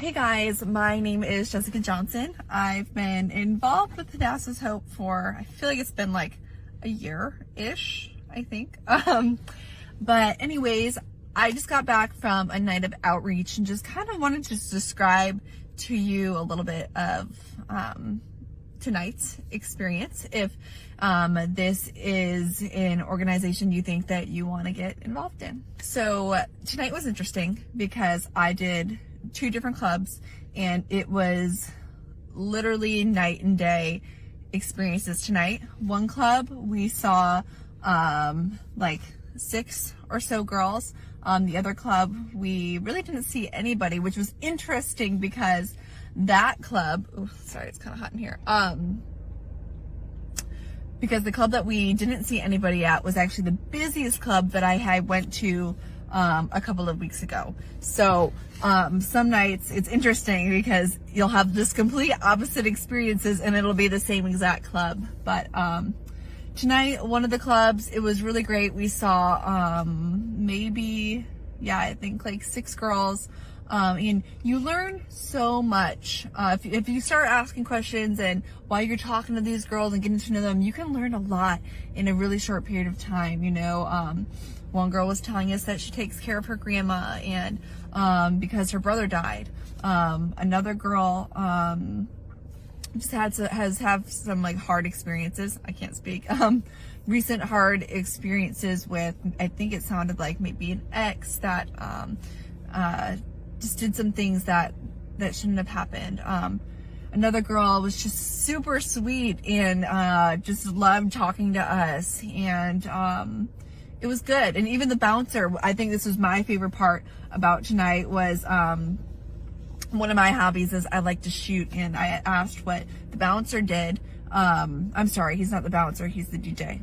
Hey guys, my name is Jessica Johnson. I've been involved with Hadassah's Hope for, I feel like it's been like a year-ish, I think. But anyways, I just got back from a night of outreach and just kind of wanted to just describe to you a little bit of tonight's experience. If this is an organization you think that you want to get involved in. So tonight was interesting because I did 2 different clubs and it was literally night and day experiences tonight. One club we saw like 6 or so girls. The other club we really didn't see anybody, which was interesting because that club, oh sorry, it's kind of hot in here. Because the club that we didn't see anybody at was actually the busiest club that I had went to a couple of weeks ago. So some nights it's interesting because you'll have just complete opposite experiences and it'll be the same exact club. But tonight, one of the clubs, it was really great. We saw maybe, yeah, I think like 6 girls. And you learn so much. If you start asking questions and while you're talking to these girls and getting to know them, you can learn a lot in a really short period of time. You know, one girl was telling us that she takes care of her grandma and because her brother died. Another girl just has some like hard experiences. I can't speak. Recent hard experiences with, I think it sounded like maybe an ex that just did some things that shouldn't have happened. Another girl was just super sweet and just loved talking to us, and it was good. And even the bouncer, I think this was my favorite part about tonight, was one of my hobbies is I like to shoot, and I asked what the bouncer did. I'm sorry, he's not the bouncer, he's the DJ.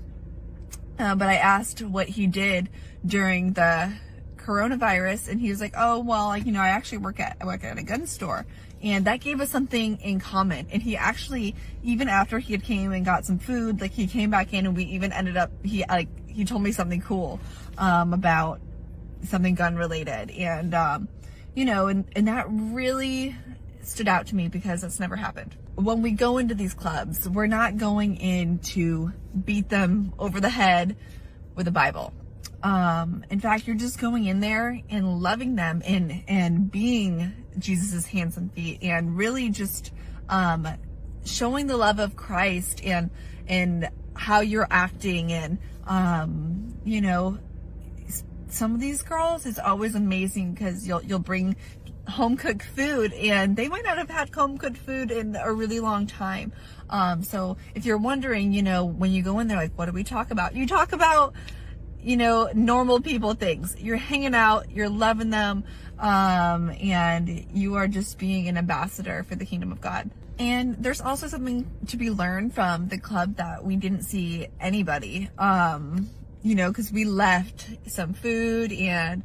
But I asked what he did during the coronavirus, and he was like, oh well, you know, I actually work at a gun store, and that gave us something in common. And he actually, even after he had came and got some food, like he came back in and we even ended up, he told me something cool about something gun related, and you know, and that really stood out to me because that's never happened. When we go into these clubs, we're not going in to beat them over the head with a Bible. In fact, you're just going in there and loving them and being Jesus's hands and feet, and really just showing the love of Christ and how you're acting. And you know, some of these girls, it's always amazing because you'll bring home cooked food, and they might not have had home cooked food in a really long time. So if you're wondering, you know, when you go in there, like, what do we talk about? You talk about, you know, normal people things. You're hanging out, you're loving them, and you are just being an ambassador for the kingdom of God. And there's also something to be learned from the club that we didn't see anybody, you know, because we left some food and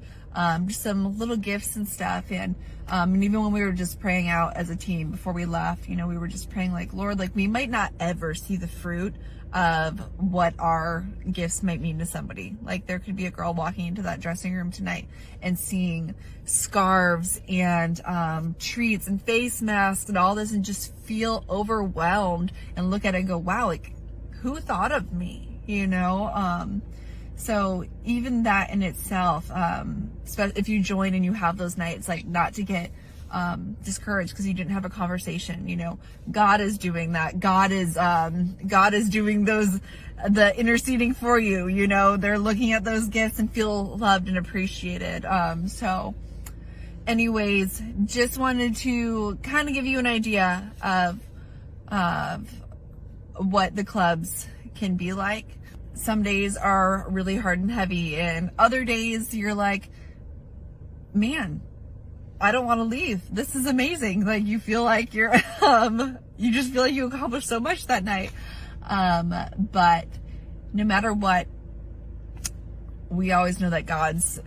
just some little gifts and stuff. And even when we were just praying out as a team before we left, you know, we were just praying like, Lord, like, we might not ever see the fruit of what our gifts might mean to somebody. Like, there could be a girl walking into that dressing room tonight and seeing scarves and treats and face masks and all this, and just feel overwhelmed and look at it and go, wow, like, who thought of me, you know? So even that in itself, if you join and you have those nights, like, not to get discouraged because you didn't have a conversation. You know, God is doing that. God is doing the interceding for you. You know, they're looking at those gifts and feel loved and appreciated. So anyways, just wanted to kind of give you an idea of what the clubs can be like. Some days are really hard and heavy, and other days you're like, man, I don't want to leave. This is amazing. Like, you feel like you're, you just feel like you accomplished so much that night. But no matter what, we always know that God's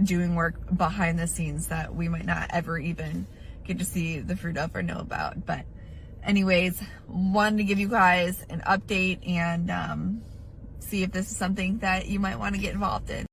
doing work behind the scenes that we might not ever even get to see the fruit of or know about. But anyways, wanted to give you guys an update and see if this is something that you might want to get involved in.